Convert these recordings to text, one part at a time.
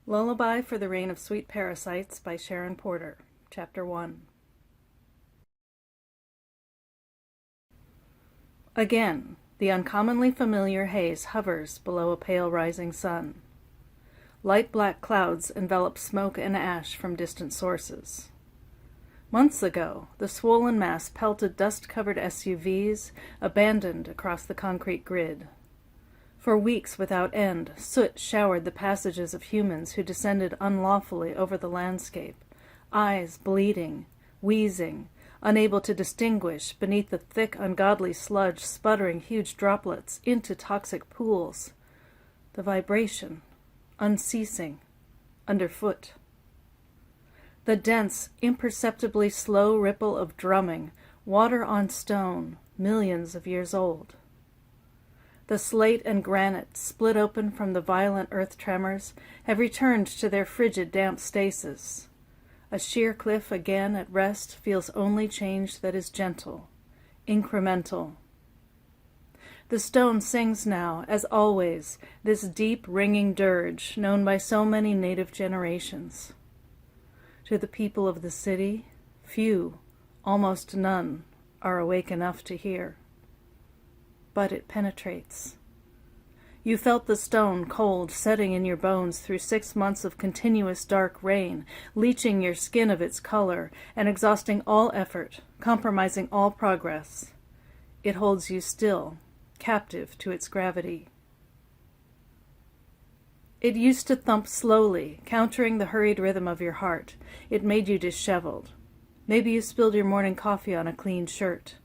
Lullaby for the Reign of Sweet Parasites by Sharon Porter, Chapter 1. Again, the uncommonly familiar haze hovers below a pale rising sun. Light black clouds envelop smoke and ash from distant sources. Months ago, the swollen mass pelted dust-covered SUVs, abandoned across the concrete grid. For weeks without end, soot showered the passages of humans who descended unlawfully over the landscape, eyes bleeding, wheezing, unable to distinguish beneath the thick, ungodly sludge sputtering huge droplets into toxic pools. The vibration, unceasing, underfoot. The dense, imperceptibly slow ripple of drumming, water on stone, millions of years old. The slate and granite, split open from the violent earth tremors, have returned to their frigid, damp stasis. A sheer cliff again at rest feels only change that is gentle, incremental. The stone sings now, as always, this deep, ringing dirge known by so many native generations. To the people of the city, few, almost none, are awake enough to hear. But it penetrates. You felt the stone cold setting in your bones through 6 months of continuous dark rain, leaching your skin of its color and exhausting all effort, compromising all progress. It holds you still, captive to its gravity. It used to thump slowly, countering the hurried rhythm of your heart. It made you disheveled. Maybe you spilled your morning coffee on a clean shirt.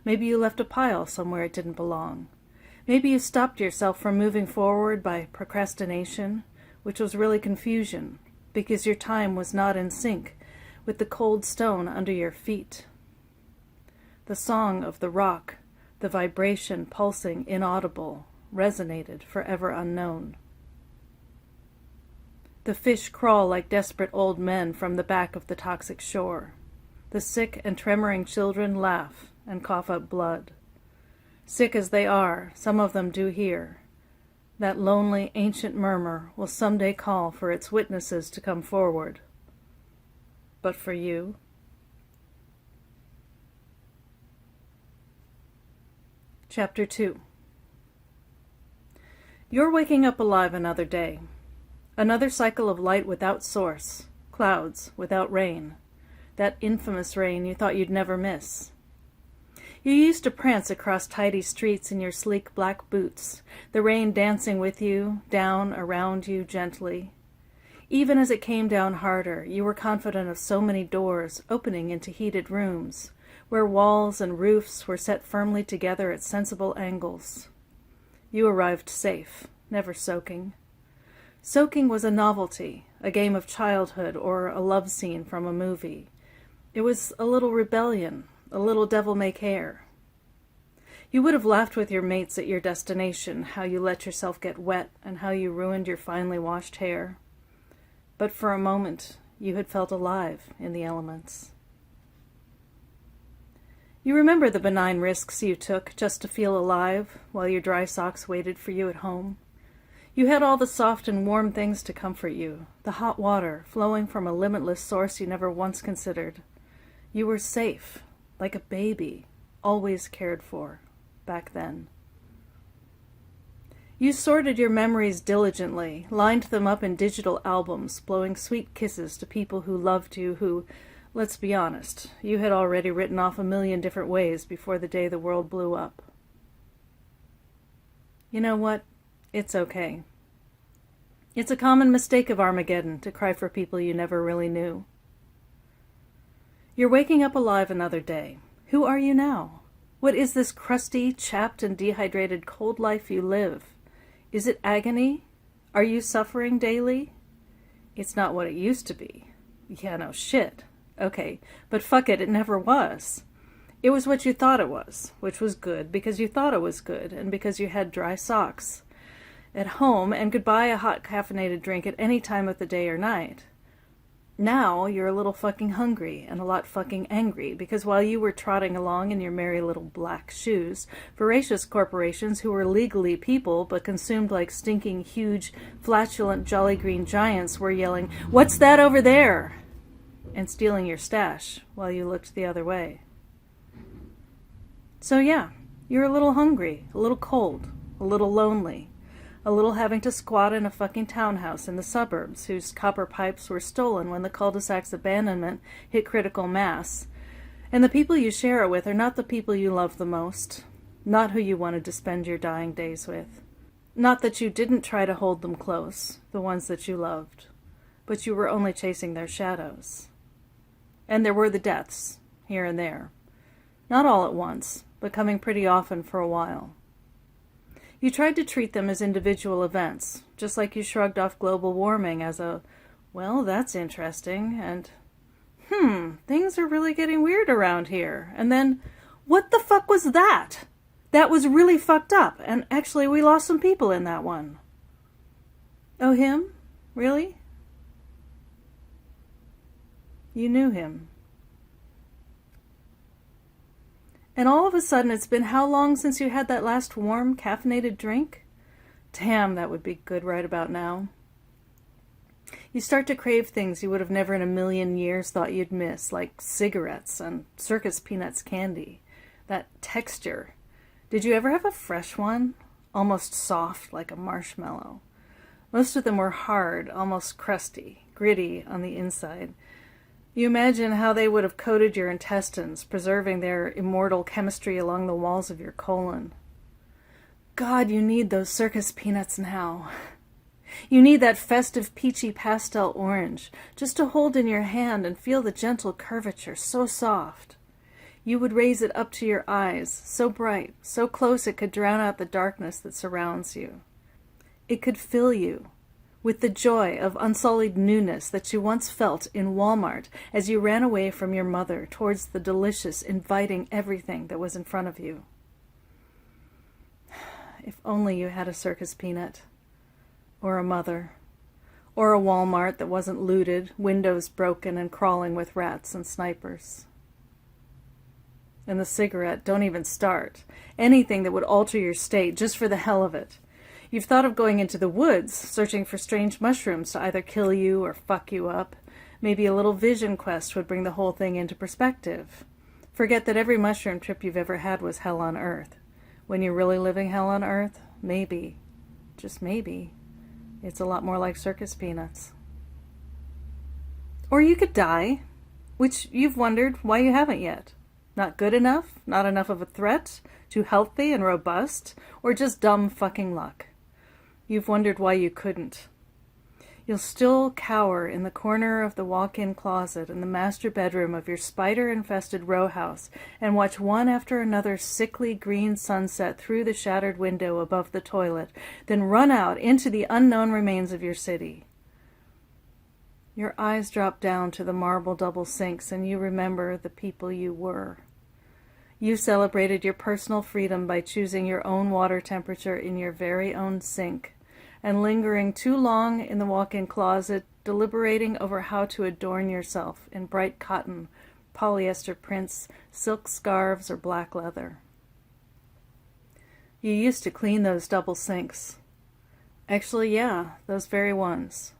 Maybe you left a pile somewhere it didn't belong. Maybe you stopped yourself from moving forward by procrastination, which was really confusion, because your time was not in sync with the cold stone under your feet. The song of the rock, the vibration pulsing inaudible, resonated forever unknown. The fish crawl like desperate old men from the back of the toxic shore. The sick and tremoring children laugh and cough up blood. Sick as they are, some of them do hear. That lonely, ancient murmur will someday call for its witnesses to come forward. But for you? Chapter 2. You're waking up alive another day. Another cycle of light without source, clouds without rain. That infamous rain you thought you'd never miss. You used to prance across tidy streets in your sleek black boots, the rain dancing with you, down around you gently. Even as it came down harder, you were confident of so many doors opening into heated rooms, where walls and roofs were set firmly together at sensible angles. You arrived safe, never soaking. Soaking was a novelty, a game of childhood or a love scene from a movie. It was a little rebellion, a little devil-may-care. You would have laughed with your mates at your destination, how you let yourself get wet and how you ruined your finely washed hair. But for a moment, you had felt alive in the elements. You remember the benign risks you took just to feel alive while your dry socks waited for you at home. You had all the soft and warm things to comfort you, the hot water flowing from a limitless source you never once considered. You were safe, like a baby, always cared for, back then. You sorted your memories diligently, lined them up in digital albums, blowing sweet kisses to people who loved you, who, let's be honest, you had already written off a million different ways before the day the world blew up. You know what? It's okay. It's a common mistake of Armageddon to cry for people you never really knew. You're waking up alive another day. Who are you now? What is this crusty, chapped, and dehydrated cold life you live? Is it agony? Are you suffering daily? It's not what it used to be. Yeah, no shit. Okay, but fuck it, it never was. It was what you thought it was, which was good because you thought it was good and because you had dry socks at home and could buy a hot caffeinated drink at any time of the day or night. Now you're a little fucking hungry and a lot fucking angry because while you were trotting along in your merry little black shoes, voracious corporations who were legally people but consumed like stinking, huge, flatulent jolly green giants were yelling, "What's that over there?" and stealing your stash while you looked the other way. So yeah, you're a little hungry, a little cold, a little lonely, a little having to squat in a fucking townhouse in the suburbs whose copper pipes were stolen when the cul-de-sac's abandonment hit critical mass. And the people you share it with are not the people you love the most, not who you wanted to spend your dying days with. Not that you didn't try to hold them close, the ones that you loved, but you were only chasing their shadows. And there were the deaths, here and there. Not all at once, but coming pretty often for a while. You tried to treat them as individual events, just like you shrugged off global warming as a, well, that's interesting, and, things are really getting weird around here. And then, what the fuck was that? That was really fucked up, and actually we lost some people in that one. Oh, him? Really? You knew him. And all of a sudden, it's been how long since you had that last warm, caffeinated drink? Damn, that would be good right about now. You start to crave things you would have never in a million years thought you'd miss, like cigarettes and Circus Peanuts candy. That texture. Did you ever have a fresh one? Almost soft, like a marshmallow. Most of them were hard, almost crusty, gritty on the inside. You imagine how they would have coated your intestines, preserving their immortal chemistry along the walls of your colon. God, you need those circus peanuts now. You need that festive peachy pastel orange, just to hold in your hand and feel the gentle curvature, so soft. You would raise it up to your eyes, so bright, so close it could drown out the darkness that surrounds you. It could fill you with the joy of unsullied newness that you once felt in Walmart as you ran away from your mother towards the delicious, inviting everything that was in front of you. If only you had a circus peanut, or a mother, or a Walmart that wasn't looted, windows broken and crawling with rats and snipers. And the cigarette, don't even start. Anything that would alter your state just for the hell of it. You've thought of going into the woods, searching for strange mushrooms to either kill you or fuck you up. Maybe a little vision quest would bring the whole thing into perspective. Forget that every mushroom trip you've ever had was hell on earth. When you're really living hell on earth, maybe, just maybe, it's a lot more like circus peanuts. Or you could die, which you've wondered why you haven't yet. Not good enough? Not enough of a threat? Too healthy and robust? Or just dumb fucking luck? You've wondered why you couldn't. You'll still cower in the corner of the walk-in closet in the master bedroom of your spider-infested row house and watch one after another sickly green sunset through the shattered window above the toilet, then run out into the unknown remains of your city. Your eyes drop down to the marble double sinks and you remember the people you were. You celebrated your personal freedom by choosing your own water temperature in your very own sink, and lingering too long in the walk-in closet, deliberating over how to adorn yourself in bright cotton, polyester prints, silk scarves, or black leather. You used to clean those double sinks. Actually, yeah, those very ones.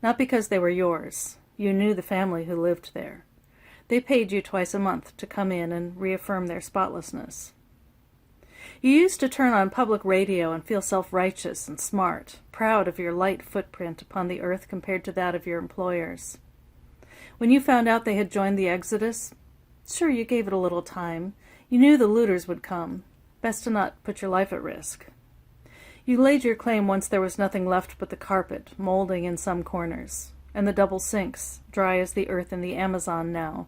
Not because they were yours. You knew the family who lived there. They paid you twice a month to come in and reaffirm their spotlessness. You used to turn on public radio and feel self-righteous and smart, proud of your light footprint upon the earth compared to that of your employers. When you found out they had joined the exodus, sure, you gave it a little time. You knew the looters would come. Best to not put your life at risk. You laid your claim once there was nothing left but the carpet, molding in some corners, and the double sinks, dry as the earth in the Amazon now,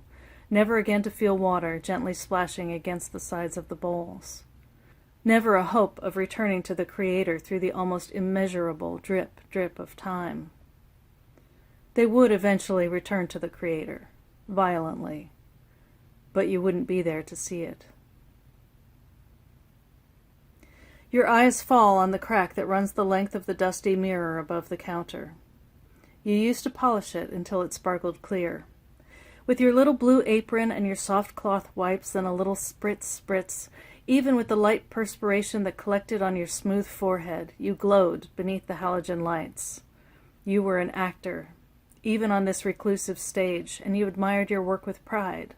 never again to feel water gently splashing against the sides of the bowls. Never a hope of returning to the Creator through the almost immeasurable drip, drip of time. They would eventually return to the Creator, violently, but you wouldn't be there to see it. Your eyes fall on the crack that runs the length of the dusty mirror above the counter. You used to polish it until it sparkled clear. With your little blue apron and your soft cloth wipes and a little spritz, even with the light perspiration that collected on your smooth forehead, you glowed beneath the halogen lights. You were an actor, even on this reclusive stage, and you admired your work with pride.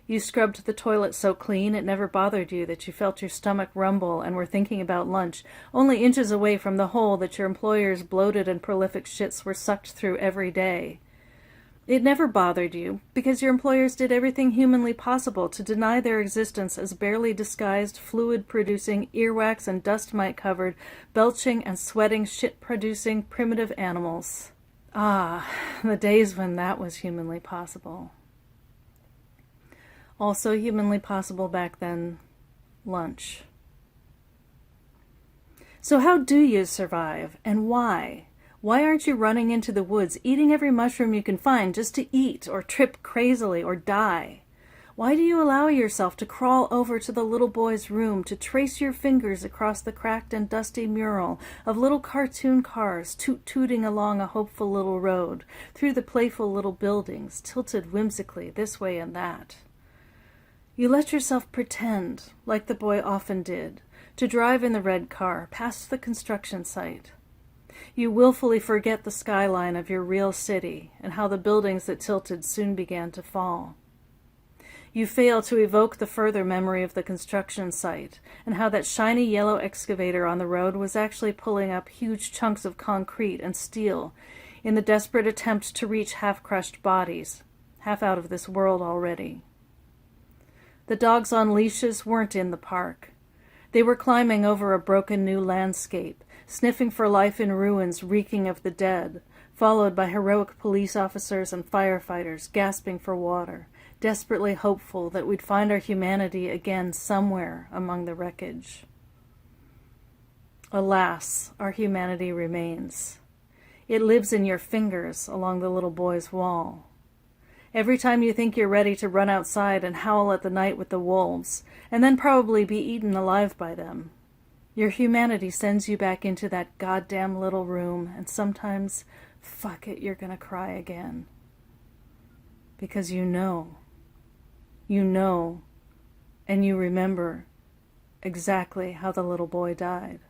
You scrubbed the toilet so clean it never bothered you that you felt your stomach rumble and were thinking about lunch, only inches away from the hole that your employer's bloated and prolific shits were sucked through every day. It never bothered you, because your employers did everything humanly possible to deny their existence as barely disguised, fluid-producing, earwax and dust mite-covered, belching and sweating, shit-producing primitive animals. Ah, the days when that was humanly possible. Also humanly possible back then, lunch. So how do you survive, and why? Why aren't you running into the woods, eating every mushroom you can find just to eat, or trip crazily, or die? Why do you allow yourself to crawl over to the little boy's room, to trace your fingers across the cracked and dusty mural of little cartoon cars toot-tooting along a hopeful little road, through the playful little buildings, tilted whimsically this way and that? You let yourself pretend, like the boy often did, to drive in the red car past the construction site. You willfully forget the skyline of your real city and how the buildings that tilted soon began to fall. You fail to evoke the further memory of the construction site and how that shiny yellow excavator on the road was actually pulling up huge chunks of concrete and steel in the desperate attempt to reach half-crushed bodies, half out of this world already. The dogs on leashes weren't in the park. They were climbing over a broken new landscape, sniffing for life in ruins reeking of the dead, followed by heroic police officers and firefighters gasping for water, desperately hopeful that we'd find our humanity again somewhere among the wreckage. Alas, our humanity remains. It lives in your fingers along the little boy's wall. Every time you think you're ready to run outside and howl at the night with the wolves, and then probably be eaten alive by them, your humanity sends you back into that goddamn little room, and sometimes, fuck it, you're gonna cry again. Because you know, and you remember exactly how the little boy died.